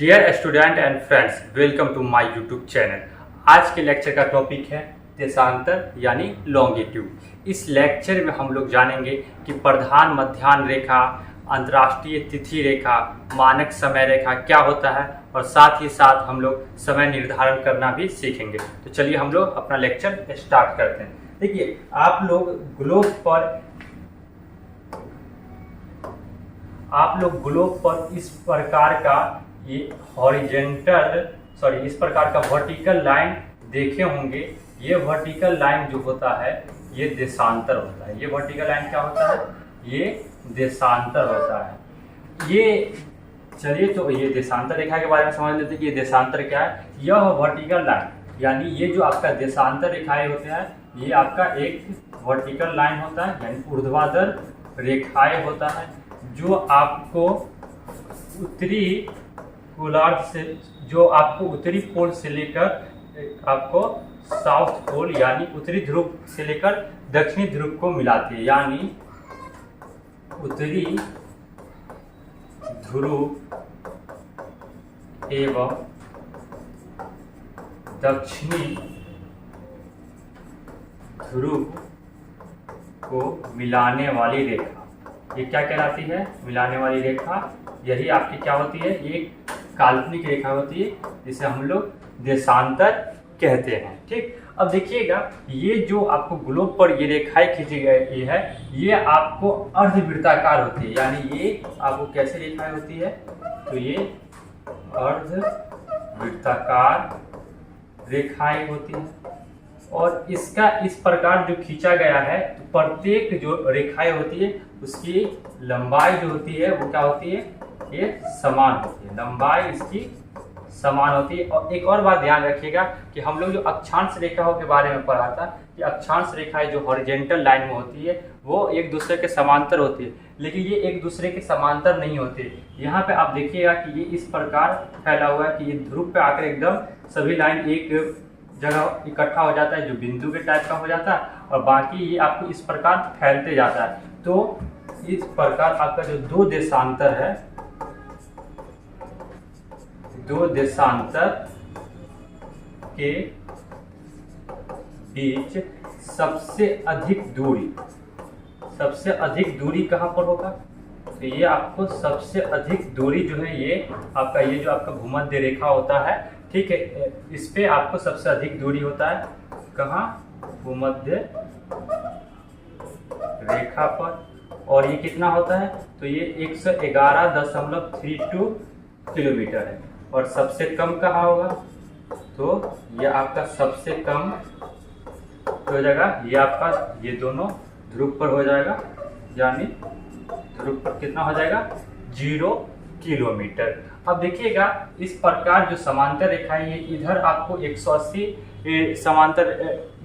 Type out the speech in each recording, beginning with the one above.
Dear student and friends, welcome to my YouTube channel. आज के lecture का topic है देशांतर यानी लॉन्गिट्यूड। इस लेक्चर में हम लोग जानेंगे कि प्रधान मध्याह्न रेखा, अंतर्राष्ट्रीय तिथि रेखा, मानक समय रेखा क्या होता है और साथ ही साथ हम लोग समय निर्धारण करना भी सीखेंगे। तो चलिए हम लोग अपना लेक्चर स्टार्ट करते हैं। देखिए, आप लोग ग्लोब पर इस प्रकार का ये इस प्रकार का वर्टिकल लाइन देखे होंगे। ये वर्टिकल लाइन जो होता है ये देशांतर होता है। ये वर्टिकल लाइन क्या होता है? ये देशांतर होता है। ये चलिए तो ये देशांतर रेखा के बारे में समझ लेते हैं कि ये देशांतर क्या है। यह वर्टिकल लाइन यानी ये जो आपका देशांतर रेखाएं होते हैं ये आपका एक वर्टिकल लाइन होता है यानी ऊर्ध्वाधर रेखाएं होता है जो आपको उत्तरी गोलार्ध से उत्तरी पोल से लेकर आपको साउथ पोल यानी उत्तरी ध्रुव से लेकर दक्षिणी ध्रुव को मिलाती है। यानी उत्तरी ध्रुव एवं दक्षिणी ध्रुव को मिलाने वाली रेखा, ये क्या कहलाती है? मिलाने वाली रेखा। यही आपकी क्या होती है? एक काल्पनिक रेखा होती है जिसे हम लोग देशांतर कहते हैं। ठीक, अब देखिएगा, ये जो आपको ग्लोब पर ये रेखाएं खींची गई है ये आपको अर्धवृत्ताकार होती है। यानी ये आपको कैसे रेखाएं होती है? तो ये अर्धवृत्ताकार रेखाएं होती है और इसका इस प्रकार जो खींचा गया है तो प्रत्येक जो रेखाएं होती है उसकी लंबाई जो होती है वो क्या होती है? ये समान होती है। लंबाई इसकी समान होती है। और एक और बात ध्यान रखिएगा कि हम लोग जो अक्षांश रेखाओं के बारे में पढ़ा था कि अक्षांश रेखाएं जो हॉरिजॉन्टल लाइन में होती है वो एक दूसरे के समांतर होती है, लेकिन ये एक दूसरे के समांतर नहीं होते। यहाँ पे आप देखिएगा कि ये इस प्रकार फैला हुआ है कि ये ध्रुव पे आकर एकदम सभी लाइन एक जगह इकट्ठा हो जाता है जो बिंदु के टाइप का हो जाता है और बाकी ये आपको इस प्रकार फैलते जाता है। तो इस प्रकार आपका जो दो देशांतर के बीच सबसे अधिक दूरी कहाँ पर होगा? तो ये आपको सबसे अधिक दूरी जो है ये जो आपका भूमध्य रेखा होता है, ठीक है, इस पे आपको सबसे अधिक दूरी होता है। कहाँ? भूमध्य रेखा पर। और ये कितना होता है? तो ये 111.32 किलोमीटर है। और सबसे कम कहाँ होगा? तो ये आपका सबसे कम हो जाएगा, ये आपका ये दोनों ध्रुव पर हो जाएगा। यानी ध्रुव पर कितना हो जाएगा? 0 किलोमीटर। अब देखिएगा, इस प्रकार जो समांतर रेखाएं है इधर आपको 180 समांतर,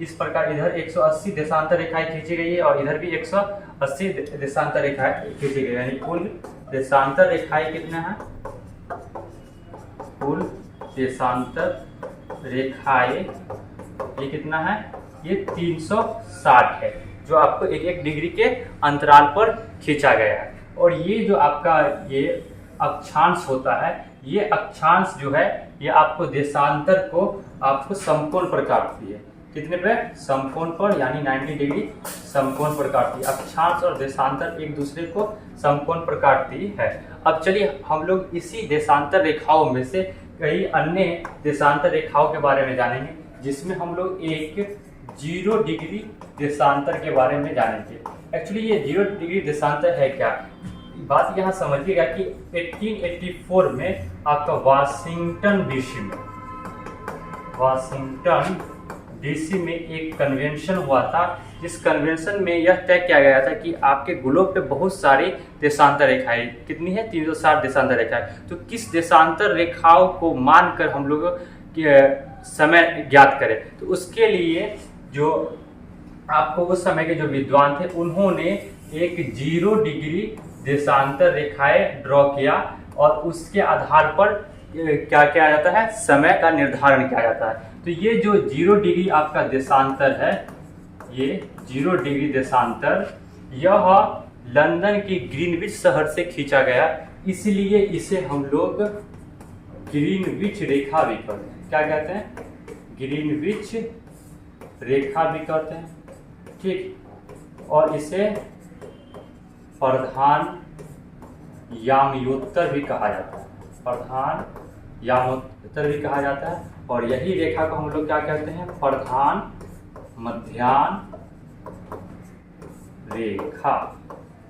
इस प्रकार इधर 180 देशांतर रेखाएं खींची गई है और इधर भी 180 देशांतर रेखाएं खींची गई है। यानी कुल देशांतर रेखाएं कितने हैं? कुल देशांतर रेखाएं ये कितना है? ये 360 है जो आपको एक डिग्री के अंतराल पर खींचा गया है। और ये जो आपका ये अक्षांश होता है, ये अक्षांश जो है ये आपको देशांतर को आपको समकोण पर काटती है। कितने पे? समकोण पर, यानी 90 डिग्री समकोण पर काटती है। अक्षांश और देशांतर एक दूसरे को समकोण पर काटती है। अब चलिए हम लोग इसी देशांतर रेखाओं में से कई अन्य देशांतर रेखाओं के बारे में जानेंगे जिसमें हम लोग एक 0 डिग्री देशांतर के बारे में जानेंगे। एक्चुअली ये 0 डिग्री देशांतर है क्या? बात यहाँ समझिएगा कि 1884 में आपका वाशिंगटन डीसी में एक कन्वेंशन हुआ था। जिस कन्वेंशन में यह तय किया गया था कि आपके ग्लोब पे बहुत सारी देशांतर रेखाएं, कितनी है? 360 देशांतर रेखाएं। तो किस देशांतर रेखाओं को मानकर हम लोग समय ज्ञात करें? तो उसके लिए जो आपको उस समय के जो विद्वान थे उन्होंने एक 0 डिग्री देशांतर रेखाएं ड्रॉ किया और उसके आधार पर क्या किया जाता है? समय का निर्धारण किया जाता है। तो ये जो 0 डिग्री आपका देशांतर है, ये 0 डिग्री देशांतर यह लंदन के ग्रीनविच शहर से खींचा गया, इसलिए इसे हम लोग ग्रीनविच रेखा भी कहते हैं। क्या कहते हैं? ग्रीनविच रेखा भी कहते हैं, ठीक। और इसे प्रधान यामयोत्तर भी कहा जाता है, प्रधान यामयोत्तर भी कहा जाता है। और यही रेखा को हम लोग क्या कहते हैं? प्रधान मध्याह्न रेखा।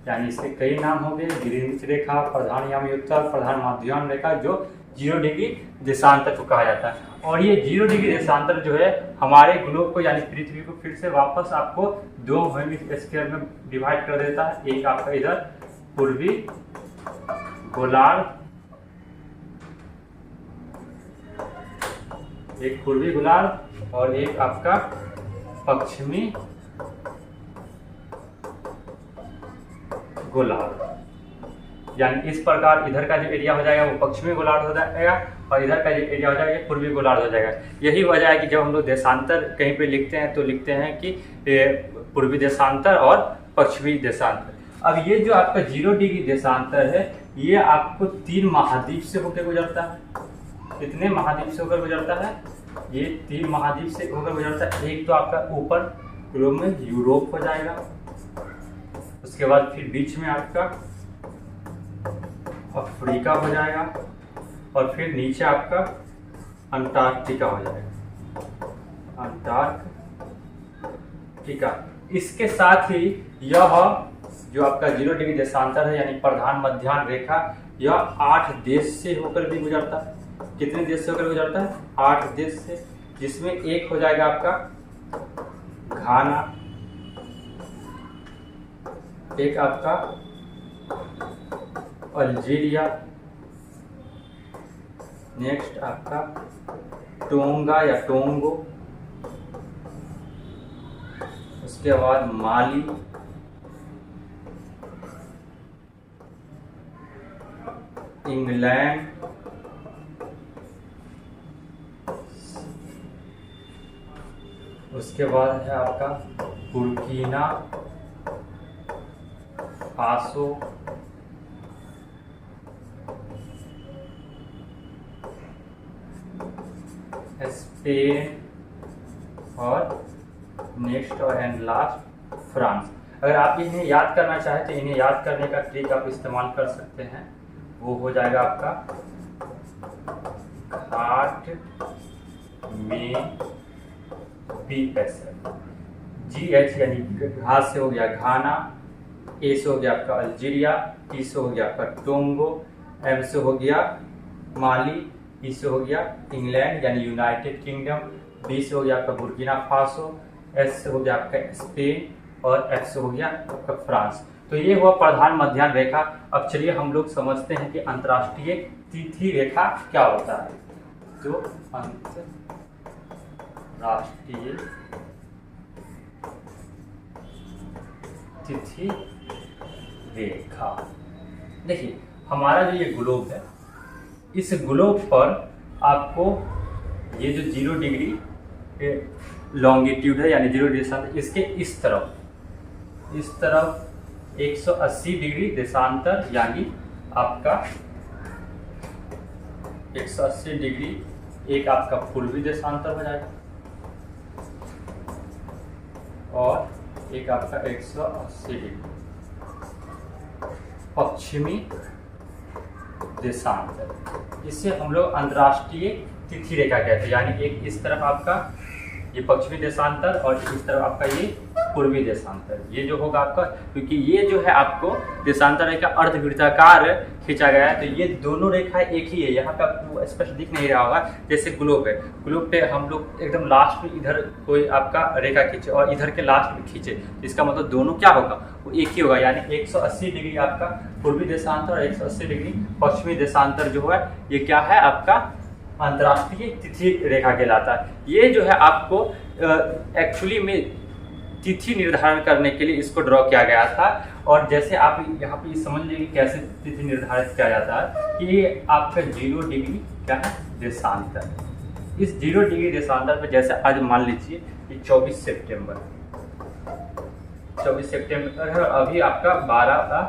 यानी इसके कई नाम हो गए, ग्रीनविच रेखा, प्रधान यामयोत्तर, प्रधान मध्याह्न रेखा, जो 0 डिग्री देशांतर को कहा जाता है। और ये 0 डिग्री देशांतर जो है हमारे ग्लोब को यानी पृथ्वी को फिर से वापस आपको 2 हेमिस्फीयर में डिवाइड कर देता है। एक आपका इधर पूर्वी गोलार्ध, एक पूर्वी गोलार्ध और एक आपका पश्चिमी गोलार्ध। यानी इस प्रकार इधर का जो एरिया हो जाएगा वो पश्चिमी गोलार्ध हो जाएगा और इधर का जो एरिया हो जाएगा पूर्वी गोलार्ध हो जाएगा। यही वजह है कि जब हम लोग देशांतर कहीं पे लिखते हैं तो लिखते हैं कि पूर्वी देशांतर और पश्चिमी देशांतर। अब ये जो आपका 0 डिग्री देशांतर है ये आपको 3 महाद्वीप से होकर गुजरता है। कितने महाद्वीप से होकर गुजरता है? ये 3 महाद्वीप से होकर गुजरता है। एक तो आपका ऊपर ग्लोब में यूरोप हो जाएगा, उसके बाद फिर बीच में आपका अफ्रीका हो जाएगा और फिर नीचे आपका अंटार्कटिका हो जाएगा, अंटार्कटिका। इसके साथ ही यह जो आपका 0 डिग्री देशांतर है यानी प्रधान मध्याह्न रेखा, यह 8 देश से होकर भी गुजरता है। कितने देश से होकर गुजरता है? 8 देश से, जिसमें एक हो जाएगा आपका घाना, एक आपका अल्जीरिया, नेक्स्ट आपका टोंगा या टोंगो, उसके बाद माली, इंग्लैंड, उसके बाद है आपका बुर्किना फासो, स्पेन और नेक्स्ट और एंड लास्ट फ्रांस। अगर आप इन्हें याद करना चाहें तो इन्हें याद करने का ट्रिक आप इस्तेमाल कर सकते हैं। वो हो जाएगा आपका घाट में BSL, GH यानी घाट से हो गया घाना, A से हो गया आपका अल्जीरिया, T से हो गया आपका टोंगो, M से हो गया माली, E से हो गया इंग्लैंड यानी यूनाइटेड किंगडम, B से हो गया आपका बुर्किना फासो, S से हो गया आपका स्पेन और F से हो गया आपका फ्रांस। तो ये हुआ प्रधान मध्याह्न रेखा। अब चलिए हम लोग समझते हैं कि अंतर्राष्ट्रीय तिथि रेखा क्या होता है। जो अंतर्राष्ट्रीय तिथि रेखा, देखिए हमारा जो ये ग्लोब है, इस ग्लोब पर आपको ये जो 0 डिग्री लॉन्गिट्यूड है यानी 0 डिग्री देशांतर, इसके इस तरफ 180 डिग्री देशांतर यानी आपका 180 डिग्री एक आपका पूर्वी देशांतर हो जाएगा और एक आपका 180 डिग्री पश्चिमी देशांतर। इसे हम लोग अंतर्राष्ट्रीय तिथि रेखा कहते हैं। यानी एक इस तरफ आपका ये पश्चिमी देशांतर और इस तरफ आपका ये पूर्वी देशांतर, ये जो होगा आपका, क्योंकि ये जो है आपको देशांतर रेखा अर्धवृत्ताकार खींचा गया है, तो ये दोनों रेखाएं एक ही है। यहाँ पे आपको स्पष्ट दिख नहीं रहा होगा। जैसे ग्लोब है, ग्लोब पे हम लोग एकदम लास्ट में इधर कोई आपका रेखा खींचे और इधर के लास्ट में खींचे, इसका मतलब दोनों क्या होगा, वो एक ही होगा। यानी 180 डिग्री आपका पूर्वी देशांतर और 180 डिग्री पश्चिमी देशांतर जो है ये क्या है आपका अंतर्राष्ट्रीय तिथि रेखा कहलाता है। ये जो है आपको एक्चुअली में तिथि निर्धारण करने के लिए इसको ड्रॉ किया गया था। और जैसे आप यहाँ पे समझ लीजिए कैसे तिथि निर्धारित किया जाता है कि ये आपका 0 डिग्री क्या है देशांतर। इस 0 डिग्री देशांतर पे जैसे आज मान लीजिए कि 24 सितंबर है, अभी आपका 12 का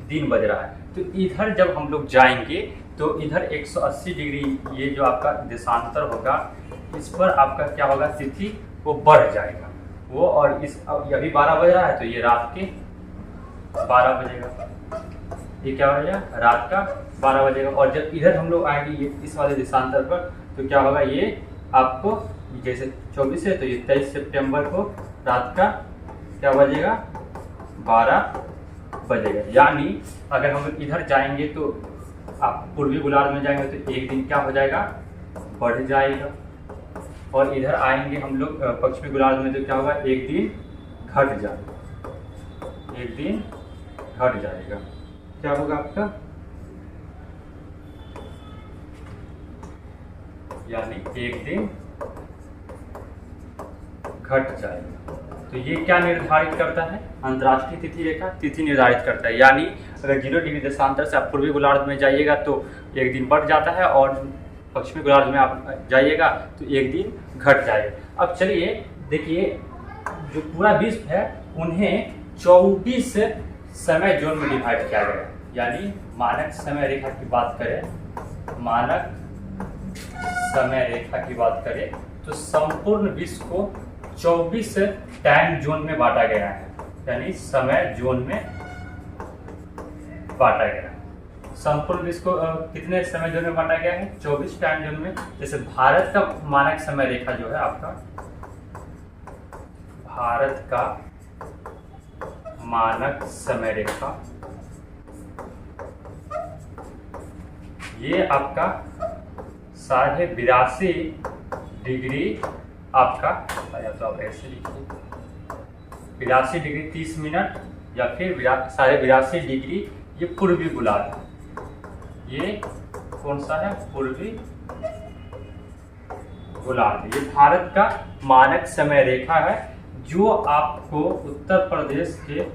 दिन बज रहा है। तो इधर जब हम लोग जाएंगे तो इधर 180 डिग्री ये जो आपका देशांतर होगा, इस पर आपका क्या होगा, तिथि वो बढ़ जाएगा वो। और इस अभी 12 बज रहा है तो ये रात के 12 बजेगा, ये क्या हो जाएगा, रात का 12 बजेगा। और जब इधर हम लोग आएंगे ये इस वाले देशांतर पर, तो क्या होगा, ये आपको जैसे 24 है तो ये 23 सितंबर को रात का क्या बजेगा, 12 बजेगा। यानी अगर हम इधर जाएंगे तो आप पूर्वी गोलार्ध में जाएंगे तो एक दिन क्या हो जाएगा, बढ़ जाएगा। और इधर आएंगे हम लोग पश्चिमी गोलार्ध में तो क्या होगा, एक दिन घट जाएगा, एक दिन घट जाएगा। क्या होगा आपका, यानी एक दिन घट जाएगा। तो ये क्या निर्धारित करता है, अंतर्राष्ट्रीय तिथि रेखा तिथि निर्धारित करता है। यानी अगर 0 डिग्री देशांतर से आप पूर्वी गोलार्ध में जाइएगा तो एक दिन बढ़ जाता है, और पश्चिमी गोलार्ध में आप जाइएगा तो एक दिन घट जाएगा। अब चलिए देखिए, जो पूरा विश्व है उन्हें 24 समय जोन में डिवाइड किया गया। यानी मानक समय रेखा की बात करें, मानक समय रेखा की बात करें तो संपूर्ण विश्व को 24 टाइम जोन में बांटा गया है, यानी समय जोन में बांटा गया है। संपूर्ण विश्व को कितने समय जोन में बांटा गया है, 24 टाइम जोन में। जैसे भारत का मानक समय रेखा जो है आपका, भारत का मानक समय रेखा, ये आपका 82.5 डिग्री आपका, या तो आप ऐसे लिखिए 82 डिग्री 30 मिनट, या फिर 82.5 डिग्री ये पूर्वी गोलार्ध, ये कौन सा है, पूर्वी गोलार्ध। ये भारत का मानक समय रेखा है, जो आपको उत्तर प्रदेश के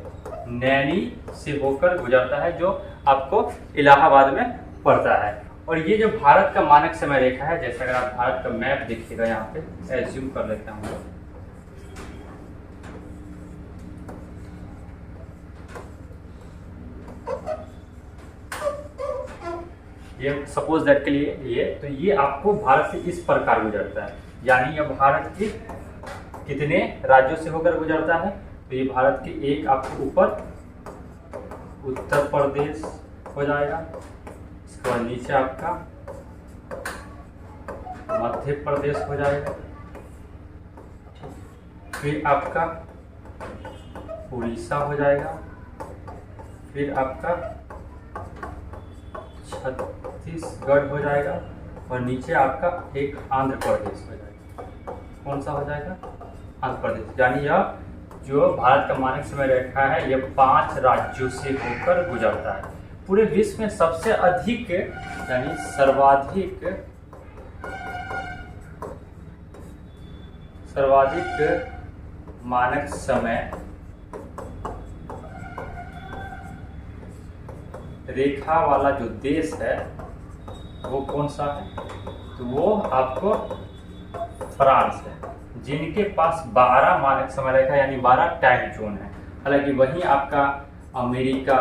नैनी से होकर गुजरता है, जो आपको इलाहाबाद में पड़ता है। और ये जो भारत का मानक समय रेखा है, जैसे अगर आप भारत का मैप देखिएगा, यहाँ पे एज्यूम कर लेते हैं हम लोग, ये सपोज दैट के लिए ये, तो ये आपको भारत से इस प्रकार गुजरता है। यानी यह भारत के कितने राज्यों से होकर गुजरता है, तो ये भारत के एक आपको ऊपर उत्तर प्रदेश हो जाएगा, इसके बाद नीचे आपका मध्य प्रदेश हो जाएगा, फिर आपका उड़ीसा हो जाएगा, फिर आपका छत्तीसगढ़ हो जाएगा, और नीचे आपका एक आंध्र प्रदेश हो जाएगा। कौन सा हो जाएगा, आंध्र प्रदेश। यानी यह जो भारत का मानक समय रेखा है, यह 5 राज्यों से होकर गुजरता है। पूरे विश्व में सबसे अधिक, यानी सर्वाधिक मानक समय रेखा वाला जो देश है वो कौन सा है, तो वो आपको फ्रांस है, जिनके पास 12 मानक समय रेखा यानी 12 टाइम जोन है। हालांकि वहीं आपका अमेरिका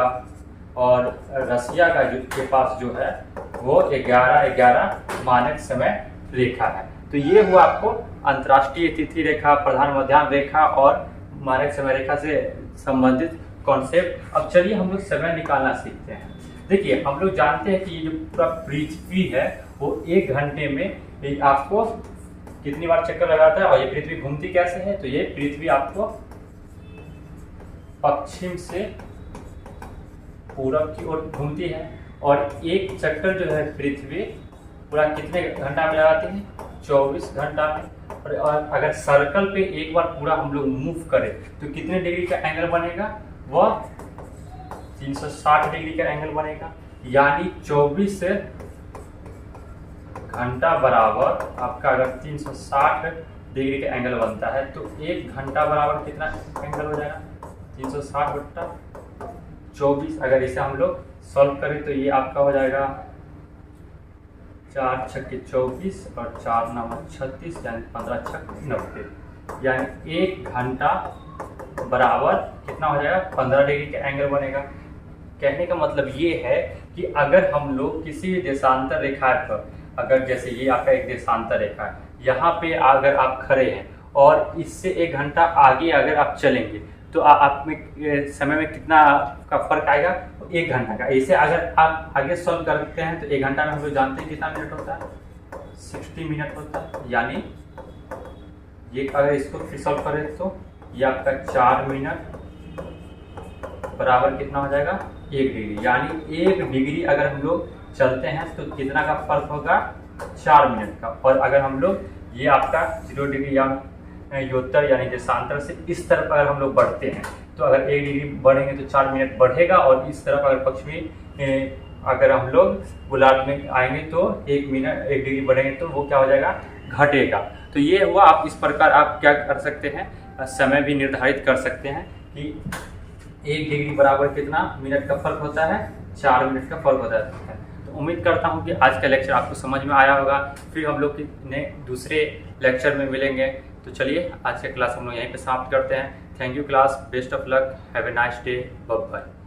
और रसिया का के पास जो है वो 11 मानक समय रेखा है। तो ये हुआ आपको अंतर्राष्ट्रीय तिथि रेखा, प्रधान मध्याह्न रेखा और मानक समय रेखा से संबंधित कॉन्सेप्ट। अब चलिए हम लोग समय निकालना सीखते हैं। देखिए, हम लोग जानते हैं कि ये जो पूरा पृथ्वी है वो 1 घंटे में आपको कितनी बार चक्कर लगाता है, और ये पृथ्वी घूमती कैसे है, तो ये पृथ्वी आपको पश्चिम से पूरब की ओर घूमती है। और एक चक्कर जो है पृथ्वी पूरा कितने घंटा में लगाती है, 24 घंटा में। और अगर सर्कल पे एक बार पूरा हम लोग मूव करें तो कितने डिग्री का एंगल बनेगा, वह 360 डिग्री का एंगल बनेगा। यानी 24 घंटा बराबर आपका अगर 360 डिग्री का एंगल बनता है तो 1 घंटा बराबर कितना एंगल हो जाएगा, 360 बट्टा 24। अगर इसे हम लोग सॉल्व करें तो ये आपका हो जाएगा 4 छक्के 24 और 4 9 36, यानी 15 छक्के 90। यानी 1 घंटा बराबर कितना हो जाएगा, 15 डिग्री का एंगल बनेगा। कहने का मतलब ये है कि अगर हम लोग किसी देशांतर रेखा पर, अगर जैसे ये आपका एक देशांतर रेखा है, यहाँ पे अगर आप खड़े हैं और इससे 1 घंटा आगे अगर आप चलेंगे तो आप में समय में कितना का फर्क आएगा? 1 घंटा का। ऐसे अगर आप आगे सॉल्व करते हैं तो 1 घंटा में हम लोग जानते हैं कितना मिनट होता है, 60 मिनट होता है। यानी ये अगर इसको फिर सॉल्व करें तो ये आपका 4 मिनट बराबर कितना हो जाएगा? 1 डिग्री। यानी 1 डिग्री अगर हम लोग चलते हैं तो कितना का फर्क होगा? 4 मिनट का। और अगर हम लोग ये आपका 0 डिग्री या योत्तर यानी देशांतर से इस तरफ अगर हम लोग बढ़ते हैं तो अगर 1 डिग्री बढ़ेंगे तो 4 मिनट बढ़ेगा, और इस तरफ अगर पश्चिमी अगर हम लोग गोलार्ध में आएंगे तो 1 डिग्री बढ़ेंगे तो वो क्या हो जाएगा? घटेगा। तो ये हुआ। आप इस प्रकार आप क्या कर सकते हैं, समय भी निर्धारित कर सकते हैं कि 1 डिग्री बराबर कितना मिनट का फर्क होता है? 4 मिनट का फर्क होता है। तो उम्मीद करता हूँ कि आज का लेक्चर आपको समझ में आया होगा। फिर हम लोग दूसरे लेक्चर में मिलेंगे। तो चलिए आज का क्लास हम लोग यहीं पे समाप्त करते हैं। Thank you class, best of luck, have a nice day, bye bye.